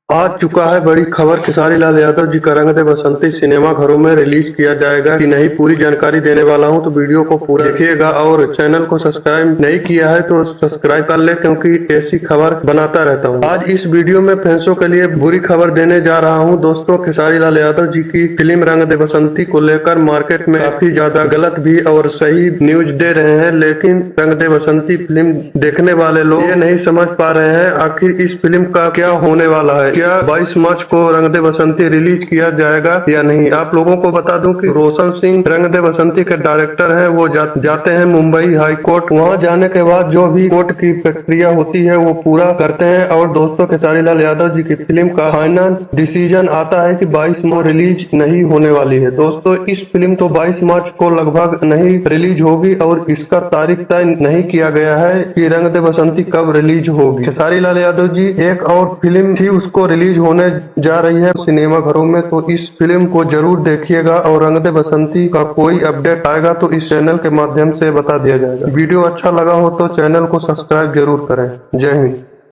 आ चुका है बड़ी खबर। खेसारी लाल यादव जी का रंग दे बसंती सिनेमा घरों में रिलीज किया जाएगा कि नहीं, पूरी जानकारी देने वाला हूं, तो वीडियो को पूरा देखिएगा। और चैनल को सब्सक्राइब नहीं किया है तो सब्सक्राइब कर ले, क्योंकि ऐसी खबर बनाता रहता हूं। आज इस वीडियो में फैंसों के लिए बुरी खबर देने जा रहा हूं। दोस्तों, खेसारी लाल यादव जी की फिल्म रंग दे बसंती को लेकर मार्केट में काफी ज्यादा गलत भी और सही न्यूज दे रहे हैं, लेकिन रंग दे बसंती फिल्म देखने वाले लोग ये नहीं समझ पा रहे हैं आखिर इस फिल्म का क्या होने वाला है। क्या 22 मार्च को रंग दे बसंती रिलीज किया जाएगा या नहीं। आप लोगों को बता दूं कि रोशन सिंह रंग दे बसंती के डायरेक्टर हैं। वो जाते हैं मुंबई हाई कोर्ट। वहां जाने के बाद जो भी कोर्ट की प्रक्रिया होती है वो पूरा करते हैं। और दोस्तों, खेसारी लाल यादव जी की फिल्म का फाइनल डिसीजन आता है कि 22 मार्च रिलीज नहीं होने वाली है। दोस्तों, इस फिल्म तो 22 मार्च को लगभग नहीं रिलीज होगी और इसका तारीख तय नहीं किया गया है कि रंग दे बसंती कब रिलीज होगी। खेसारी लाल यादव जी एक और फिल्म थी, उसको रिलीज होने जा रही है सिनेमा घरों में, तो इस फिल्म को जरूर देखिएगा। और रंग दे बसंती का कोई अपडेट आएगा तो इस चैनल के माध्यम से बता दिया जाएगा। वीडियो अच्छा लगा हो तो चैनल को सब्सक्राइब जरूर करें। जय हिंद।